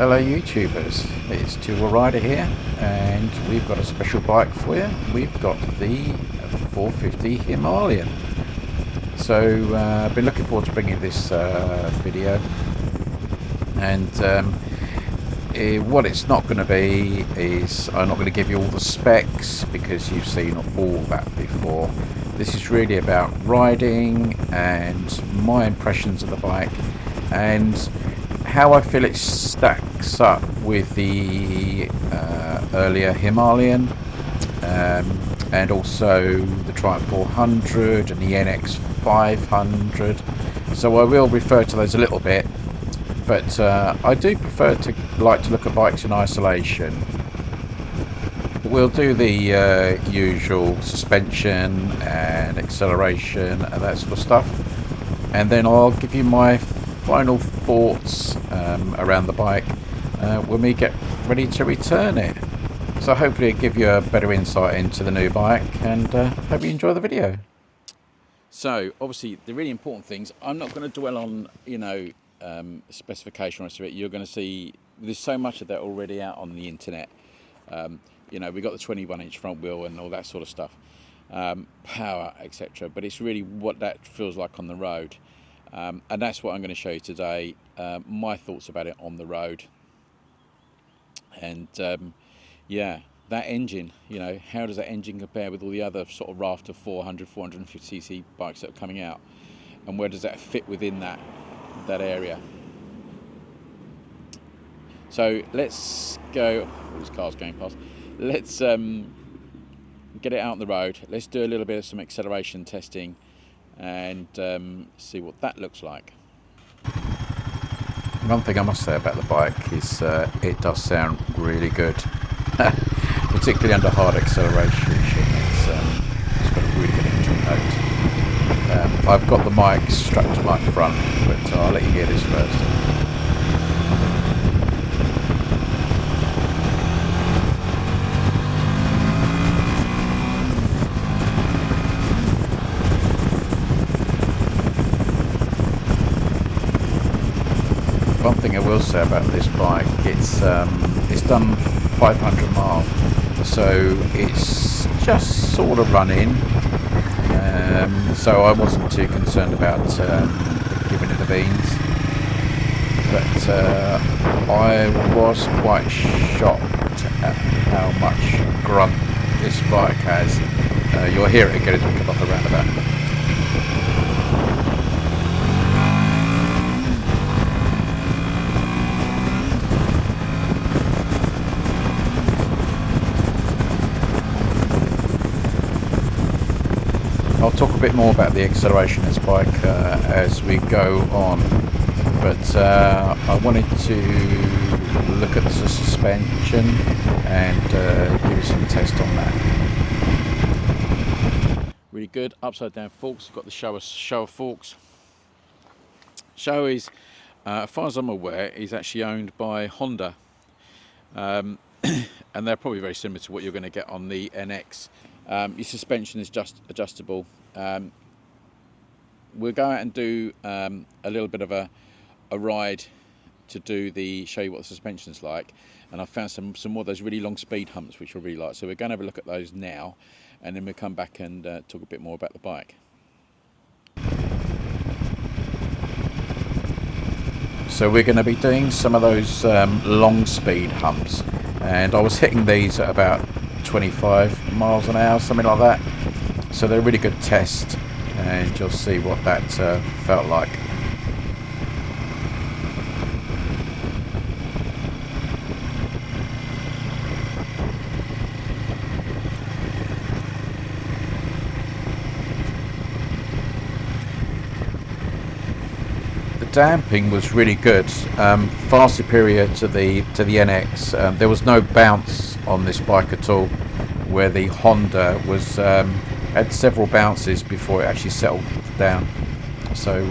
Hello YouTubers, it's Tool Rider here, and we've got a special bike for you. We've got the 450 Himalayan. So I've been looking forward to bringing this video, and what it's not going to be is I'm not going to give you all the specs because you've seen all that before. This is really about riding and my impressions of the bike and how I feel it stacks up with the earlier Himalayan, and also the Triumph 400 and the NX 500. So I will refer to those a little bit, but I do prefer to like to look at bikes in isolation. We'll do the usual suspension and acceleration and that sort of stuff, and then I'll give you my final thoughts around the bike when we get ready to return it. So hopefully it'll give you a better insight into the new bike, and hope you enjoy the video. So obviously the really important things, I'm not going to dwell on, specification or rest of it. You're going to see there's so much of that already out on the internet. We got the 21-inch front wheel and all that sort of stuff, power, etc. But it's really what that feels like on the road. And that's what I'm going to show you today, my thoughts about it on the road. And that engine, how does that engine compare with all the other sort of raft of 400, 450cc bikes that are coming out, and where does that fit within that area? So let's go. All these cars going past. Let's get it out on the road. Let's do a little bit of some acceleration testing and see what that looks like. One thing I must say about the bike is it does sound really good, particularly under hard acceleration. It's got a really good engine note. I've got the mic strapped to my front, but I'll let you hear this first. One thing I will say about this bike, it's done 500 miles, so it's just sort of running. So I wasn't too concerned about giving it the beans, but I was quite shocked at how much grunt this bike has. You'll hear it again as we come off the roundabout. I'll talk a bit more about the acceleration of this bike as we go on, but I wanted to look at the suspension and give you some test on that. Really good upside down forks. You've got the Showa forks. Showa is, as far as I'm aware, is actually owned by Honda, and they're probably very similar to what you're going to get on the NX. Your suspension is just adjustable. We'll go out and do a little bit of a ride to show you what the suspension's like, and I've found some more of those really long speed humps which I really like. So we're going to have a look at those now, and then we'll come back and talk a bit more about the bike. So we're going to be doing some of those long speed humps, and I was hitting these at about 25 miles an hour, something like that. So they're a really good test, and you'll see what that felt like. The damping was really good, far superior to the NX. There was no bounce on this bike at all, where the Honda was had several bounces before it actually settled down. So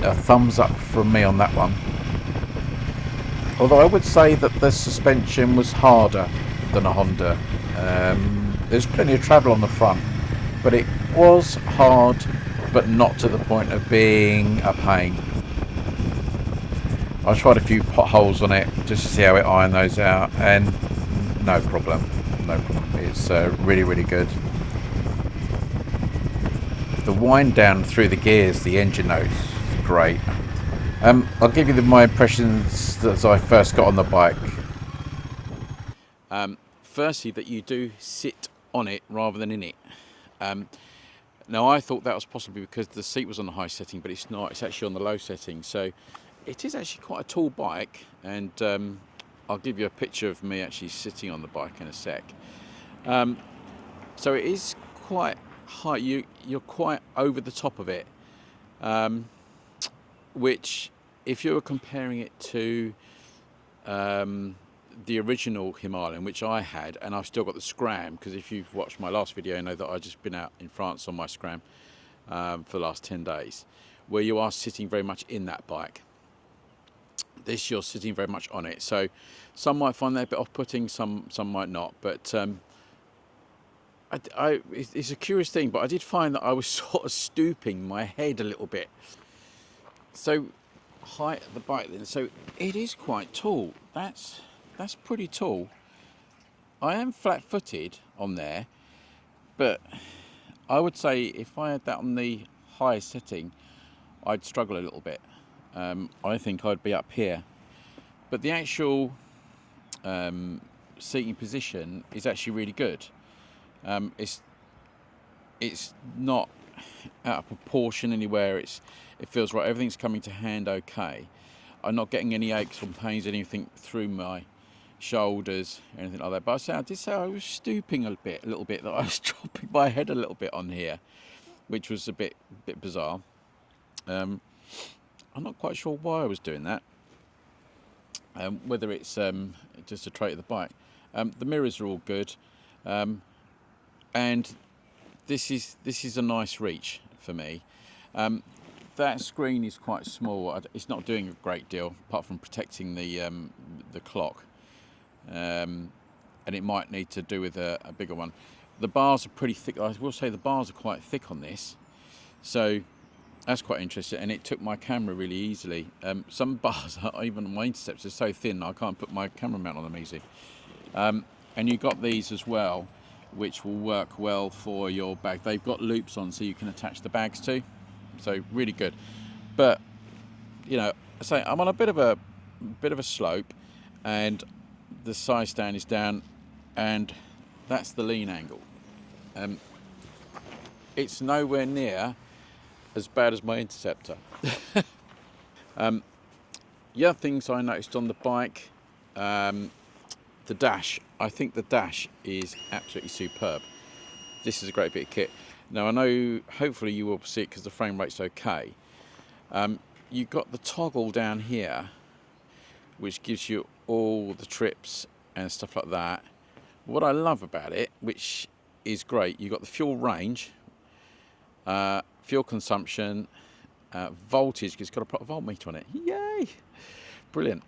a thumbs up from me on that one. Although I would say that the suspension was harder than a Honda. There's plenty of travel on the front, but it was hard, but not to the point of being a pain. I tried a few potholes on it just to see how it ironed those out, and no problem. No problem. It's really, really good. The wind down through the gears, the engine notes, is great. I'll give you my impressions as I first got on the bike. Firstly, that you do sit on it rather than in it. Now, I thought that was possibly because the seat was on the high setting, but it's not. It's actually on the low setting. So it is actually quite a tall bike, and I'll give you a picture of me actually sitting on the bike in a sec. So it is quite high. You're quite over the top of it, which, if you were comparing it to the original Himalayan, which I had, and I've still got the Scram, because if you've watched my last video, you know that I've just been out in France on my Scram for the last 10 days, where you are sitting very much in that bike. This, you're sitting very much on it. So some might find that a bit off-putting, some might not, but it's a curious thing, but I did find that I was sort of stooping my head a little bit. So height of the bike then, so it is quite tall. That's pretty tall. I am flat-footed on there, but I would say if I had that on the highest setting, I'd struggle a little bit. I think I'd be up here, but the actual seating position is actually really good. It's not out of proportion anywhere. It feels right. Everything's coming to hand okay. I'm not getting any aches or pains, anything through my shoulders, anything like that. But I did say I was stooping a little bit, that I was dropping my head a little bit on here, which was a bit bizarre. I'm not quite sure why I was doing that. Whether it's just a trait of the bike. The mirrors are all good, and this is a nice reach for me. That screen is quite small. It's not doing a great deal apart from protecting the clock, and it might need to do with a bigger one. The bars are pretty thick. I will say the bars are quite thick on this, so that's quite interesting. And it took my camera really easily. Some bars, even my intercepts, are so thin I can't put my camera mount on them easy. And you've got these as well, which will work well for your bag. They've got loops on so you can attach the bags to, so really good. But you know, I say I'm on a bit of a slope, and the side stand is down, and that's the lean angle. It's nowhere near as bad as my Interceptor. The other things I noticed on the bike, the dash. I think the dash is absolutely superb. This is a great bit of kit. Now I know, hopefully you will see it because the frame rate's okay. You've got the toggle down here, which gives you all the trips and stuff like that. What I love about it, which is great, you've got the fuel range, fuel consumption, voltage, it's got a proper voltmeter on it. Yay! Brilliant.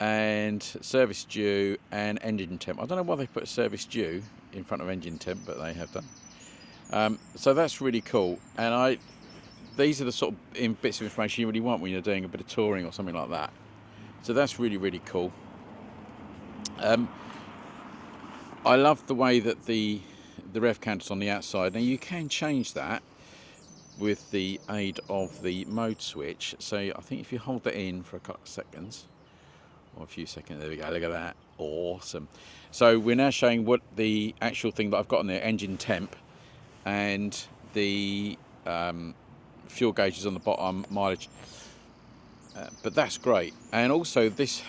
And service due and engine temp. I don't know why they put service due in front of engine temp, but they have done. So that's really cool. And these are the sort of bits of information you really want when you're doing a bit of touring or something like that. So that's really, really cool. I love the way that the rev counter's on the outside. Now you can change that with the aid of the mode switch. So I think if you hold that in for a couple of seconds, or a few seconds, there we go, look at that, awesome. So we're now showing what the actual thing that I've got on there, engine temp, and the fuel gauges on the bottom, mileage. But that's great. And also this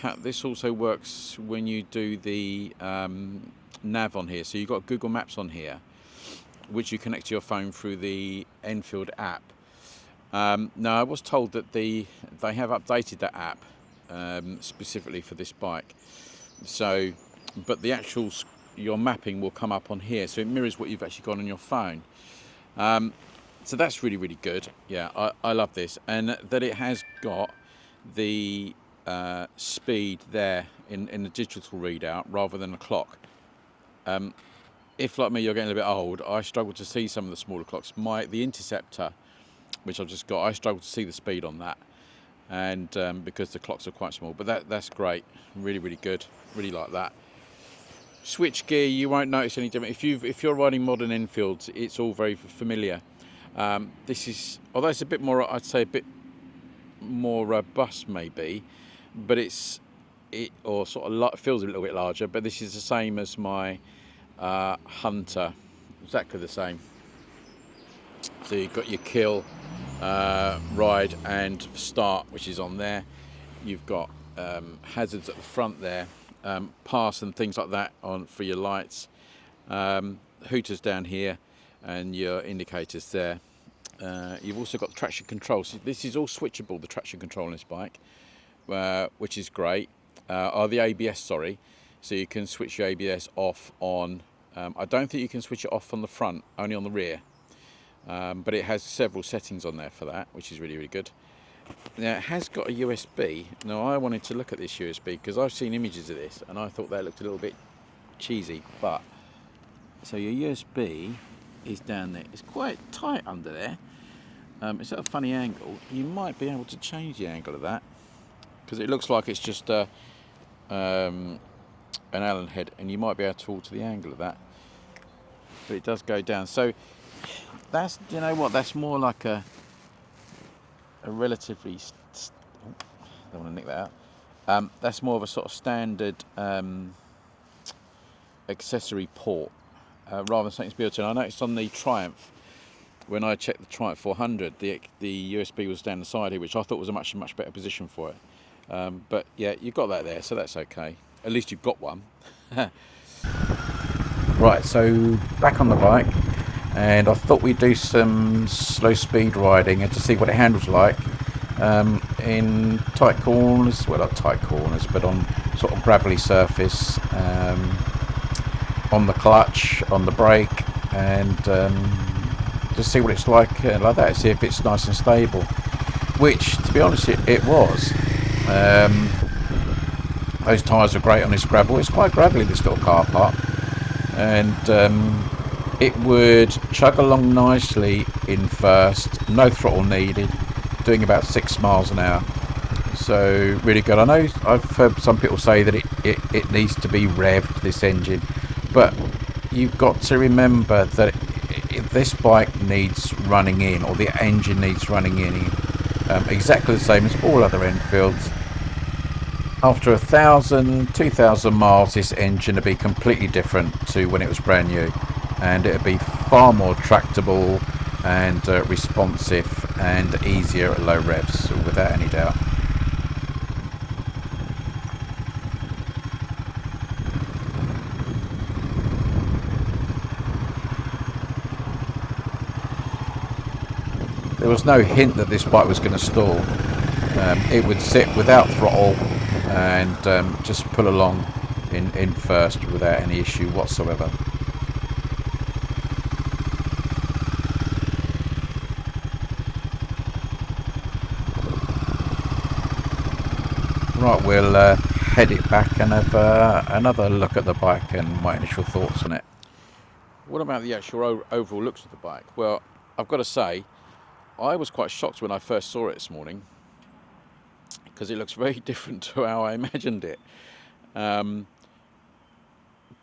also works when you do the nav on here. So you've got Google Maps on here, which you connect to your phone through the Enfield app. Now I was told that they have updated that app specifically for this bike. So, but the actual your mapping will come up on here, so it mirrors what you've actually got on your phone. So that's really, really good. Yeah, I love this, and that it has got the speed there in the digital readout rather than a clock. If, like me, you're getting a bit old, I struggle to see some of the smaller clocks. The Interceptor, which I've just got, I struggle to see the speed on that. and because the clocks are quite small. But that's great, really good, really like that. Switch gear, you won't notice any difference. If you're riding modern Enfields, it's all very familiar. This is, although it's a bit more, I'd say a bit more robust maybe, but or sort of feels a little bit larger. But this is the same as my Hunter, exactly the same. So you've got your kill, ride and start, which is on there. You've got hazards at the front there, pass and things like that on for your lights, hooters down here, and your indicators there. You've also got the traction control. So this is all switchable, the traction control on this bike, which is great. The ABS, sorry. So you can switch your ABS off on. I don't think you can switch it off on the front, only on the rear. But it has several settings on there for that, which is really good. Now it has got a USB. Now I wanted to look at this USB because I've seen images of this and I thought that looked a little bit cheesy. But so your USB is down there. It's quite tight under there. It's at a funny angle. You might be able to change the angle of that because it looks like it's just an Allen head, and you might be able to alter the angle of that. But it does go down. So that's, you know what, that's more like a relatively, don't want to nick that out. That's more of a sort of standard accessory port rather than something built in. I noticed on the Triumph, when I checked the Triumph 400, the USB was down the side here, which I thought was a much better position for it. But yeah, you've got that there, so that's okay. At least you've got one. Right, so back on the bike, and I thought we'd do some slow speed riding and to see what it handles like in tight corners, well not tight corners, but on sort of gravelly surface, on the clutch, on the brake, and just see what it's like that, see if it's nice and stable, which to be honest it was. Those tyres are great on this gravel. It's quite gravelly, this little car park, and it would chug along nicely in first, no throttle needed, doing about 6 miles an hour. So really good. I know I've heard some people say that it needs to be revved, this engine, but you've got to remember that this bike needs running in, or the engine needs running in, exactly the same as all other Enfields. After 1,000, 2,000 miles, this engine will be completely different to when it was brand new, and it'll be far more tractable and responsive and easier at low revs, without any doubt. There was no hint that this bike was going to stall. It would sit without throttle and just pull along in first without any issue whatsoever. Right, we'll head it back and have another look at the bike and my initial thoughts on it. What about the actual overall looks of the bike? Well, I've got to say, I was quite shocked when I first saw it this morning, because it looks very different to how I imagined it.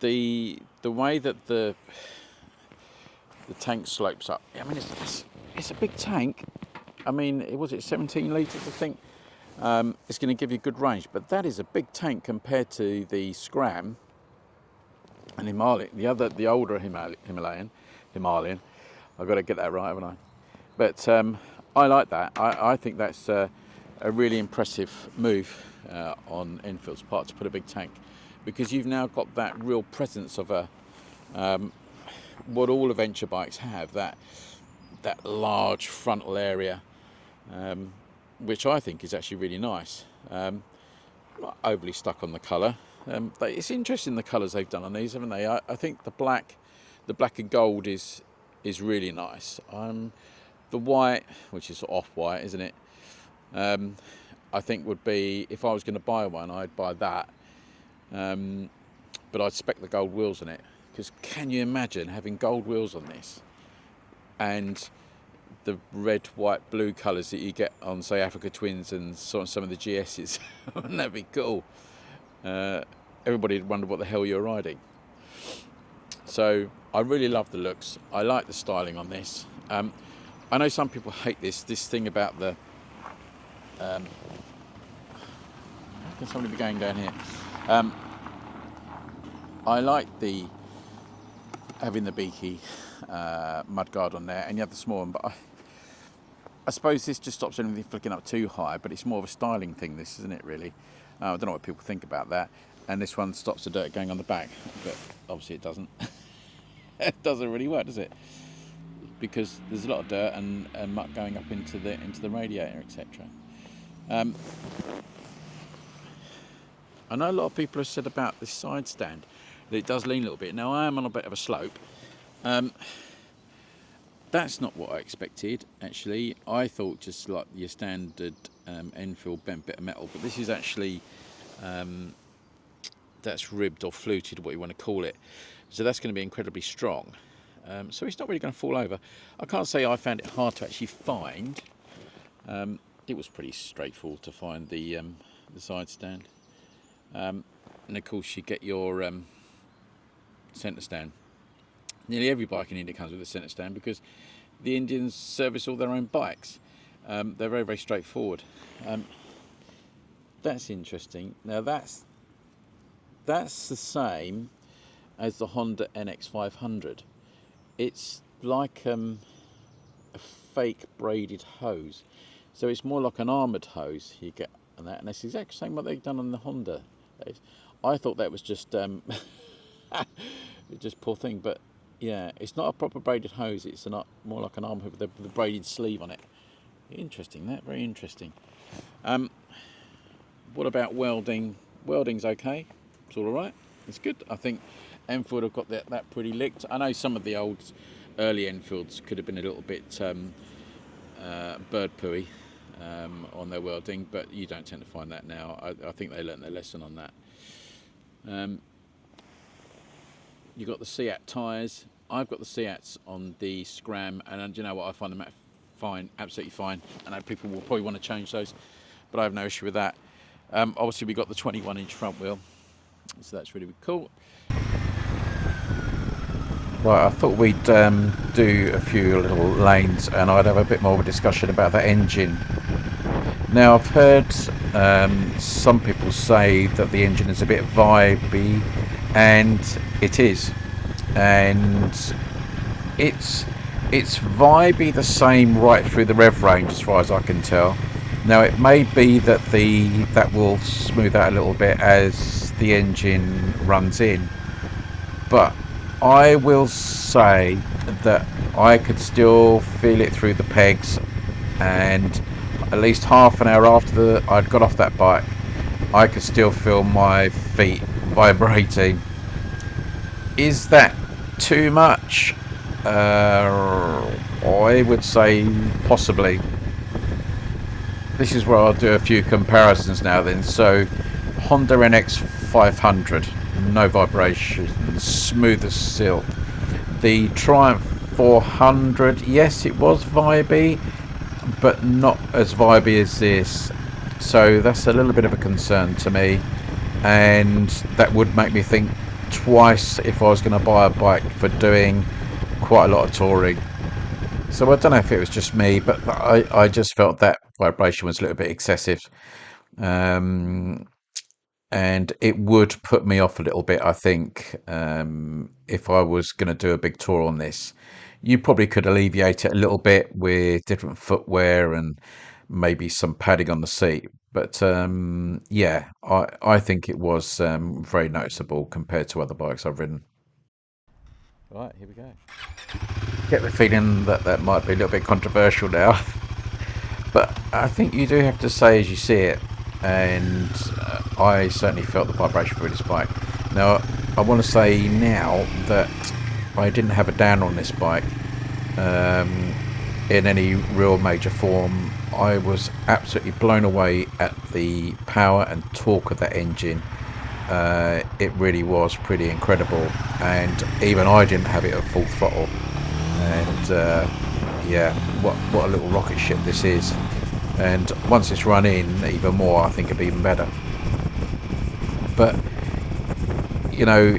The way that the tank slopes up, I mean, it's a big tank. I mean, was it 17 litres, I think? It's going to give you good range, but that is a big tank compared to the Scram and Himalayan, the older Himalayan. I've got to get that right, haven't I? But I like that. I think that's a really impressive move on Enfield's part to put a big tank, because you've now got that real presence of what all adventure bikes have, that large frontal area, which I think is actually really nice. Not overly stuck on the colour. But it's interesting the colours they've done on these, haven't they? I think the black and gold is really nice. The white, which is off-white, isn't it? I think would be, if I was going to buy one, I'd buy that. But I'd spec the gold wheels on it, because can you imagine having gold wheels on this and the red, white, blue colours that you get on, say, Africa Twins and some of the GSs. Wouldn't that be cool? Everybody would wonder what the hell you're riding. So I really love the looks. I like the styling on this. I know some people hate this thing about the... how can somebody be going down here? I like having the beaky mudguard on there, and you have the small one, but I suppose this just stops anything flicking up too high, but it's more of a styling thing, this, isn't it, really? I don't know what people think about that. And this one stops the dirt going on the back, but obviously it doesn't. It doesn't really work, does it? Because there's a lot of dirt and muck going up into the radiator, etc. I know a lot of people have said about this side stand that it does lean a little bit. Now I am on a bit of a slope. That's not what I expected, actually. I thought just like your standard Enfield bent bit of metal, but this is actually that's ribbed or fluted, what you want to call it. So that's going to be incredibly strong. So it's not really going to fall over. I can't say I found it hard to actually find. It was pretty straightforward to find the side stand. And of course you get your centre stand. Nearly every bike in India comes with a centre stand because the Indians service all their own bikes. They're very, very straightforward. That's interesting. Now that's the same as the Honda NX500. It's like a fake braided hose. So it's more like an armoured hose you get on that, and that's exactly the same what they've done on the Honda. I thought that was just just poor thing, but yeah, it's not a proper braided hose. It's more like an arm hook with the braided sleeve on it. Interesting, that, very interesting. What about welding? Welding's okay. It's all right. It's good. I think Enfield have got that pretty licked. I know some of the old early Enfields could have been a little bit bird pooey on their welding, but you don't tend to find that now. I think they learnt their lesson on that. You've got the Seat tyres. I've got the Seats on the Scram, and do you know what? I find them fine, absolutely fine. I know people will probably want to change those, but I have no issue with that. Obviously, we've got the 21-inch front wheel, so that's really cool. Right, I thought we'd do a few little lanes, and I'd have a bit more of a discussion about that engine. Now, I've heard some people say that the engine is a bit vibey, and it is. And it's vibey the same right through the rev range, as far as I can tell. Now, it may be that that will smooth out a little bit as the engine runs in, but I will say that I could still feel it through the pegs, and at least half an hour after I'd got off that bike, I could still feel my feet vibrating. Is that too much? I would say possibly. This is where I'll do a few comparisons now then. So Honda NX 500, no vibration, smooth as silk. The Triumph 400, yes, it was vibey, but not as vibey as this. So that's a little bit of a concern to me, and that would make me think twice if I was going to buy a bike for doing quite a lot of touring. So I don't know if it was just me, but I just felt that vibration was a little bit excessive. And it would put me off a little bit, I think, if I was going to do a big tour on this. You probably could alleviate it a little bit with different footwear and maybe some padding on the seat. But yeah, I think it was very noticeable compared to other bikes I've ridden. Right, here we go. Get the feeling that might be a little bit controversial now. But I think you do have to say as you see it, and I certainly felt the vibration through this bike. Now, I want to say now that I didn't have a down on this bike in any real major form. I was absolutely blown away at the power and torque of that engine. It really was pretty incredible, and even I didn't have it at full throttle. And yeah, what a little rocket ship this is. And once it's run in even more, I think it'll be even better. But you know,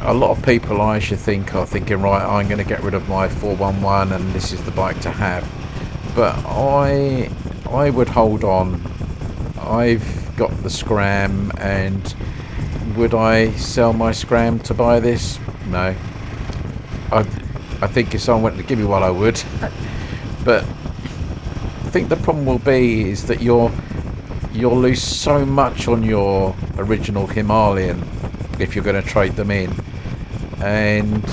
a lot of people I should think are thinking, right, I'm going to get rid of my 411 and this is the bike to have. But I would hold on. I've got the Scram, and would I sell my Scram to buy this? No. I think if someone went to give me one, I would. But I think the problem will be is that you'll lose so much on your original Himalayan if you're going to trade them in, and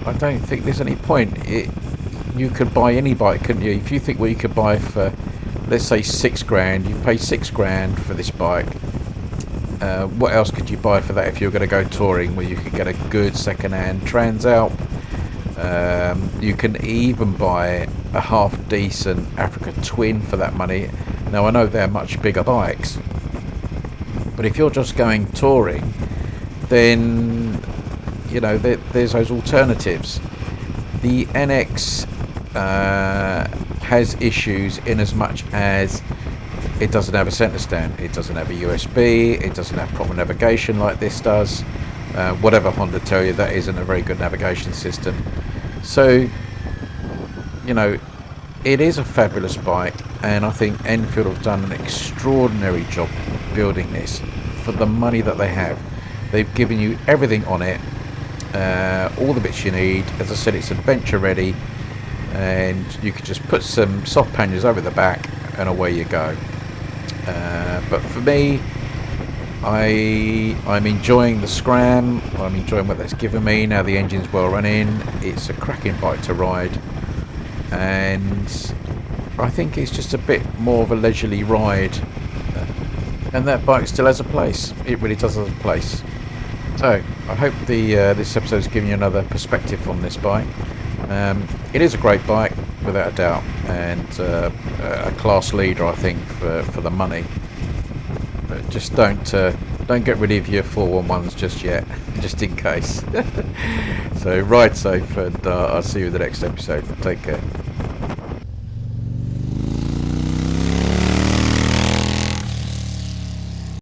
I don't think there's any point. You could buy any bike, couldn't you? If you think what you could buy for, let's say, £6,000, you pay £6,000 for this bike. What else could you buy for that if you were going to go touring, where you could get a good second-hand Trans Alp? You can even buy a half-decent Africa Twin for that money. Now I know they're much bigger bikes, but if you're just going touring, then you know there's those alternatives. The NX has issues in as much as it doesn't have a centre stand, it doesn't have a USB, it doesn't have proper navigation like this does. Whatever Honda tell you, that isn't a very good navigation system. So, you know, it is a fabulous bike, and I think Enfield have done an extraordinary job building this for the money that they have. They've given you everything on it, all the bits you need. As I said, it's adventure ready, and you can just put some soft panniers over the back and away you go. But for me, I'm enjoying the Scram. I'm enjoying what that's given me. Now the engine's well running, it's a cracking bike to ride, and I think it's just a bit more of a leisurely ride, and that bike still has a place. It really does have a place. So I hope this episode's given you another perspective on this bike. It is a great bike without a doubt, and a class leader, I think, for the money. But just don't get rid of your 411s just yet, just in case. So ride safe, and I'll see you in the next episode. Take care.